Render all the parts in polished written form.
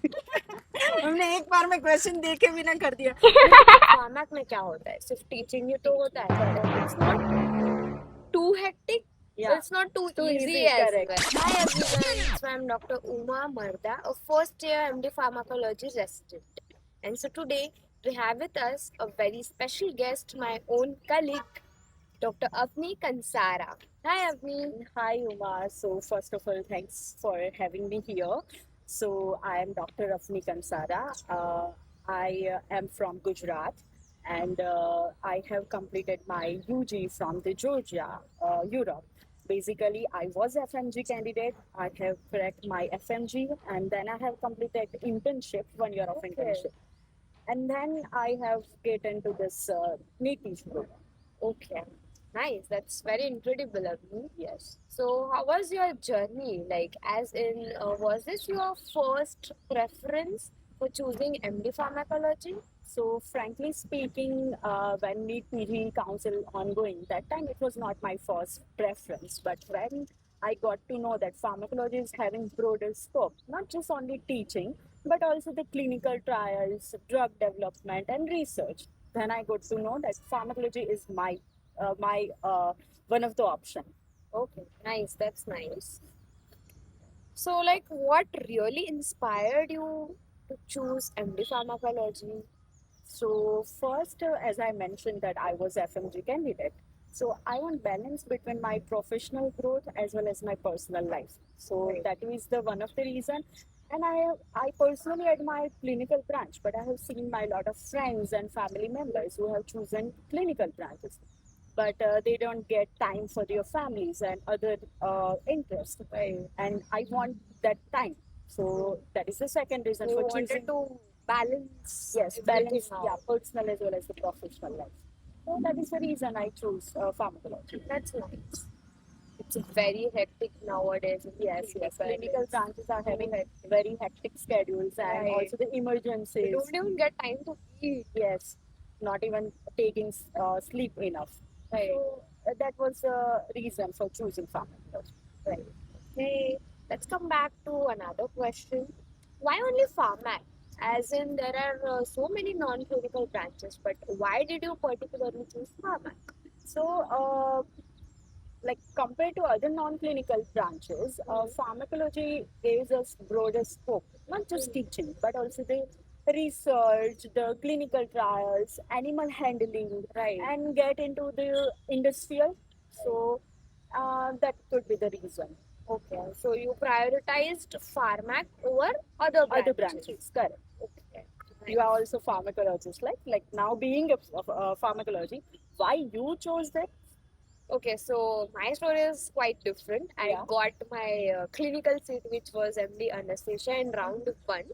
हमने एक बार में क्वेश्चन देके भी ना कर दिया। फार्मैक में क्या होता है? सिर्फ टीचिंग ही तो होता है, it's not too hectic, Yeah, but it's not too too easy easy, as correct. well. Hi everyone, so I'm Dr. Uma Marda, a first year MD pharmacology resident. And so today we have with us a very special guest, my own colleague, Dr. Avni Kansara. Hi Avni. Hi, Uma. So, first of all, thanks for having me here. So, I am Dr. Rafni Kansara. I am from Gujarat and I have completed my UG from the Georgia, Europe. Basically, I was FMG candidate. I have cracked my FMG and then I have completed internship, 1 year of internship. And then I have get into this NEET program. Okay. Nice. That's very incredible of you. Yes. So, how was your journey? Like, as in, was this your first preference for choosing MD pharmacology? So, frankly speaking, when NEET PG Council ongoing, that time it was not my first preference. But when I got to know that pharmacology is having broader scope, not just only teaching, but also the clinical trials, drug development, and research, then I got to know that pharmacology is my one of the option. Okay, nice. That's nice. So, like, what really inspired you to choose MD pharmacology? So first, as I mentioned that I was FMG candidate. So I want balance between my professional growth as well as my personal life. So Right. that is the one of the reason. And I personally admire clinical branch, but I have seen my lot of friends and family members who have chosen clinical branches, but they don't get time for their families and other interests. Right? And I want that time. So that is the second reason You for wanted choosing. to balance Yes, everything balance, yeah, out. personal as well as the professional life. So that is the reason I choose pharmacology. That's nice. It's very hectic nowadays. Yes, yes. Clinical Balance. branches are having very hectic schedules and Right. also the We emergencies. don't even get time to eat. Yes, not even taking sleep enough. Right. So that was the reason for choosing pharmacology. Right. Okay. Let's come back to another question. Why only pharmac? As in, there are so many non-clinical branches, but why did you particularly choose pharmac? So, like compared to other non-clinical branches, pharmacology gives us broader scope, not just teaching, but also the research, the clinical trials, animal handling, Right. and get into the industrial. So that could be the reason. Okay, so you prioritized pharmac over other Other branches. branches, correct. Okay. You are Nice. also pharmacologist, like now being a pharmacology, why you chose that? Okay, so my story is quite different. I Yeah. got my clinical seat, which was MD anesthesia in round one.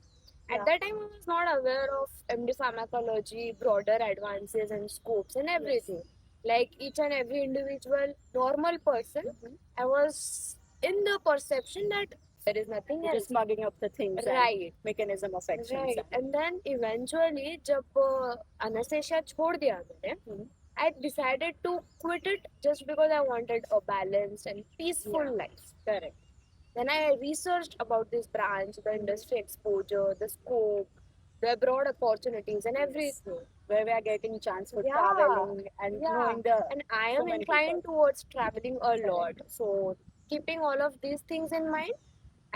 At Yeah. that time, I was not aware of MD pharmacology, broader advances and scopes and everything. Like each and every individual normal person, I was in the perception that there is nothing You're else. just mugging up the things Right. and mechanism of actions. Right. And then eventually, जब anesthesia छोड़ दिया मैंने, I decided to quit it just because I wanted a balanced and peaceful life. Correct. Then I researched about this branch, the industry exposure, the scope, the broad opportunities, and everything. Where we are getting chance for Yeah. traveling and Yeah, knowing the and I so am many inclined people. towards traveling a lot. So, keeping all of these things in mind,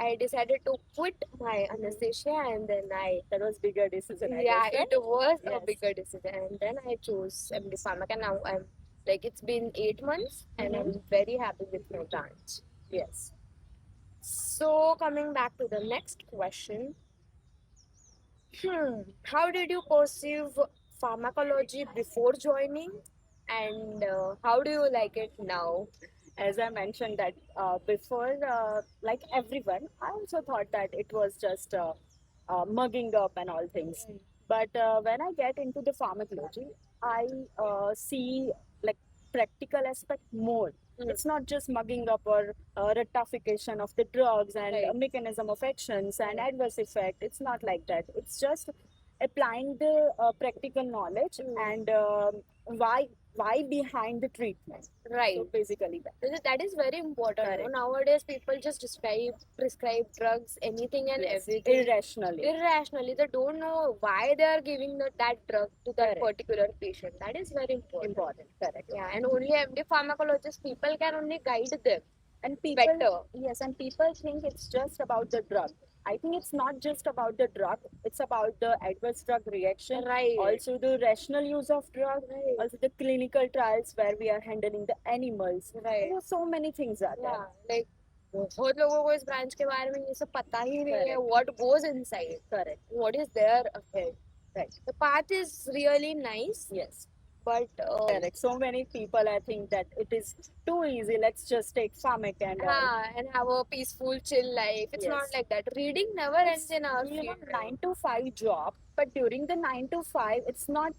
I decided to quit my anesthesia, and then That was bigger decision, I yeah, guess, right? it was a Yes. bigger decision. And then I chose MD Pharmac, and now I'm like, it's been 8 months, and I'm very happy with my branch. Yes. So, coming back to the next question, how did you perceive pharmacology before joining, and how do you like it now? As I mentioned that before, like everyone, I also thought that it was just mugging up and all things. But when I get into the pharmacology, I see like practical aspect more. It's not just mugging up or rectification of the drugs and Right. mechanism of actions and adverse effect. It's not like that. It's just applying the practical knowledge and why why behind the treatment. Right. So basically that. That is very important. Correct. Nowadays, people just prescribe drugs, anything and Yes, everything irrationally. irrationally. They don't know why they are giving that drug to that Correct. particular patient. That is very important. Important. Correct. Yeah, and only MD pharmacologists, people can only guide them And people, better. yes, and people think it's just about the drug. I think it's not just about the drug. It's about the adverse drug reaction, Right. also the rational use of drug, Right. also the clinical trials where we are handling the animals. Right. There are so many things are there. Yeah, like बहुत लोगों को इस branch के बारे में ये सब पता ही नहीं है. Correct. What goes inside? Correct. What is there ahead? Right. The path is really nice, Yes. but Correct. So many people, I think that it is too easy. Let's just take pharmac and all. and have a peaceful, chill life. It's not Yes. like that. Reading never ends in our You know, field. 9 to 5 job, but during the 9 to 5, it's not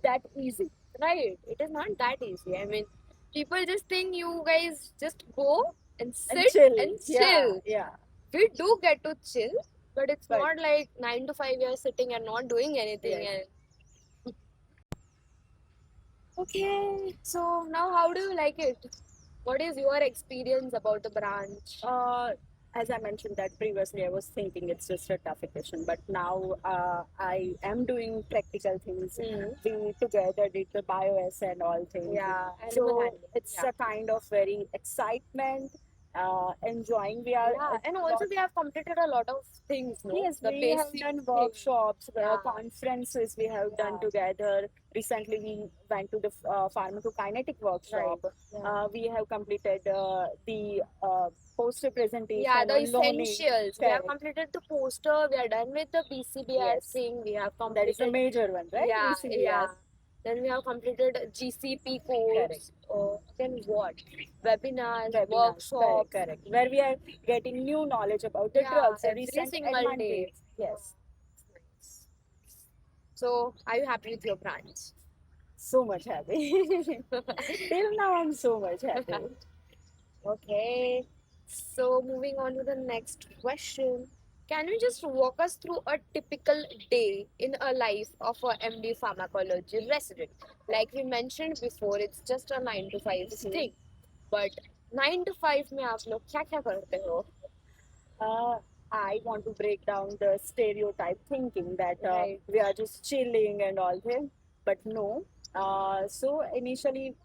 that easy. Right? It is not that easy. I mean, people just think you guys just go and sit and chill. Yeah. We do get to chill, but it's But- not like 9 to 5 years sitting and not doing anything. Yes. And okay, so now how do you like it? What is your experience about the branch? As I mentioned that previously, I was thinking it's just a tough equation, but now I am doing practical things. Mm. We together did the BioS and all things. Yeah, animal So handling. it's Yeah. a kind of very excitement, enjoying. We are Yeah, and also we have completed a lot of things, no? Yes, The we have basic done things. workshops, Yeah. conferences we have done Yeah. together. Recently, we went to the pharmacokinetic workshop. Yeah. We have completed the poster presentation. Yeah, the on learning. essentials. We have Correct. completed the poster. We are done with the BCBR Yes. thing. We have That is completed. a major one, right? Yeah, BCBR. yeah. Then we have completed GCP course. Then what? Webinars, Webinars. workshops. Correct. Where we are getting new knowledge about the Yeah, drugs, the every recent single day. advantage. Yes, Nice. So, are you happy with your branch? so much happy. Till now, I'm so much happy. Okay. So, moving on to the next question. Can you just walk us through a typical day in a life of a MD pharmacology resident? Like we mentioned before, it's just a 9 to 5 thing. But 9 to 5 में आप लोग क्या क्या करते हो? I want to break down the stereotype thinking that Right. we are just chilling and all that, but no. So initially,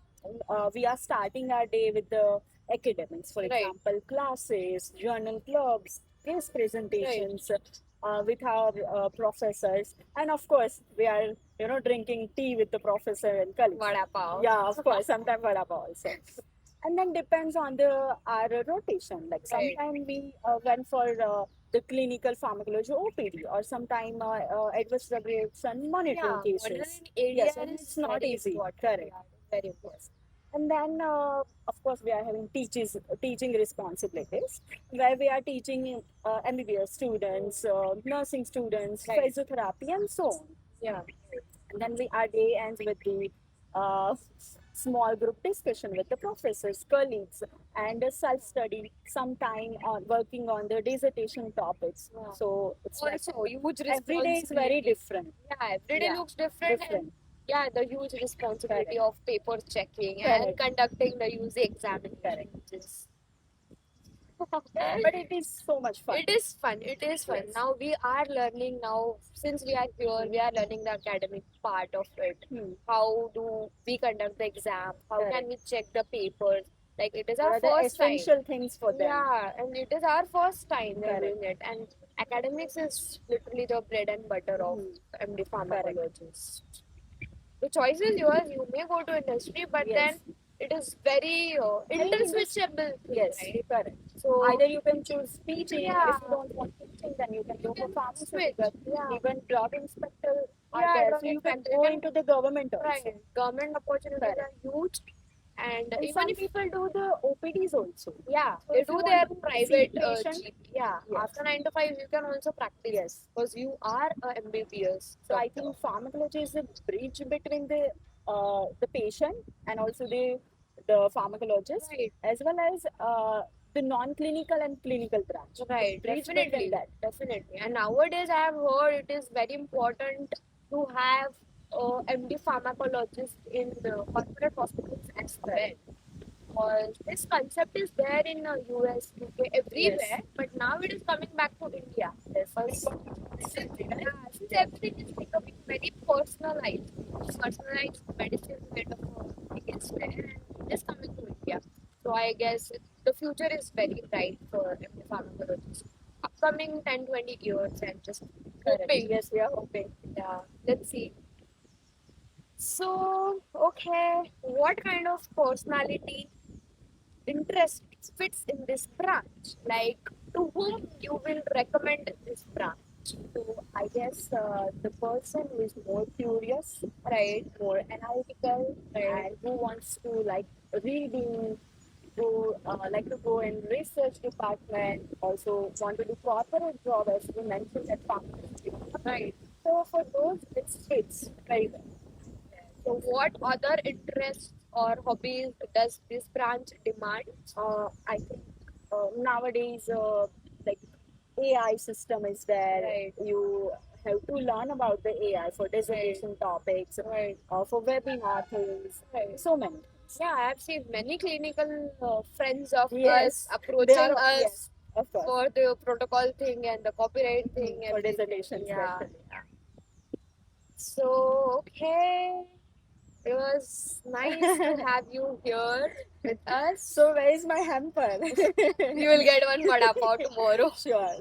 we are starting our day with the academics, for Right. example, classes, journal clubs, case presentations. With our professors, and of course, we are drinking tea with the professor and colleagues. Vada pav. Yeah, of course, sometimes vada pav also. And then depends on our rotation. Like Right. sometimes we went for the clinical pharmacology OPD, or sometime adverse drug reaction monitoring Yeah, cases. monitoring ADR Yes, and is it's not very easy. important. Correct. Yeah, very important. And then, of course, we are having teaching responsibilities, where we are teaching MBBS students, nursing students, Right. physiotherapy, and so on. Yeah. And then our day ends with the small group discussion with the professors, colleagues, and a self-study, sometime on working on the dissertation topics. Wow. So it's like Also, huge every day is very responsibility. different. Yeah, every day Yeah, looks different. And Different. yeah, the huge responsibility Correct. of paper checking Correct. and conducting the UC examinations. But it is so much fun. It is fun. It is fun. Yes. Now we are learning now, since we are here, we are learning the academic part of it. Hmm. How do we conduct the exam? How Correct. can we check the papers? Like it is What our are the first time. essential things for them? Yeah, and it is our first time we're Correct. doing it. And academics is literally the bread and butter of MD pharmacologist. The choice is yours. You may go to industry, but Yes. then it is very interswitchable. Yes, Right? correct. So Either you can choose teaching. Yeah. If you don't want teaching, then you can go for can pharmaceutical. switch. Yeah. Even drug inspector are Yeah, there. drug So you can inspector. go You can- into the government also. Right. Government opportunities Correct. are huge. And And even some if people do the OPDs also. yeah, So they if you do their want to see private patient, GP. Yeah, Yes. after 9 to 5, you can also practice. Yes. Because you are a MBBS. So I think pharmacology is a bridge between the patient and also the pharmacologist, Right. as well as the non-clinical and clinical branch. Right, Bridge between definitely. that. Definitely. And nowadays, I have heard it is very important to have MD pharmacologist in corporate hospitals as well. Because this concept is there in US, UK, everywhere, Yes. but now it is coming back to India. Yes. Since everything is becoming very personalized, personalized medicine kind of thing is there, and it is coming to India. So I guess the future is very bright for MD pharmacologists. Upcoming 10-20 years, and just Correct. hoping. Yes, we are hoping. Yeah, let's see. So, okay, what kind of personality interest fits in this branch? Like, to whom you will recommend this branch? So I guess the person who is more curious, Right, more analytical, right, and who wants to like reading, who like to go in research department, also want to do corporate job as we mentioned at pharmacy. right. So for those, it fits very well. So, what other interests or hobbies does this branch demand? I think nowadays, like AI system is there. Right. You have to learn about the AI for dissertation topics, Right. for webinar things, Right. so many. Yeah, I have seen many clinical friends of Yes, us they approaching are. us Yes, of course. for the protocol thing and the copyright thing. For everything. dissertation, Yeah. especially. So, okay. It was nice to have you here with us. So where is my hamper? You will get one vada pav tomorrow. Sure.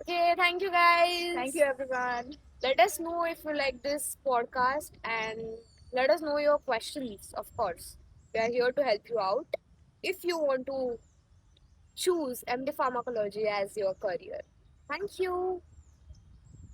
Okay, thank you guys. Thank you, everyone. Let us know if you like this podcast and let us know your questions, of course. We are here to help you out if you want to choose MD Pharmacology as your career. Thank you.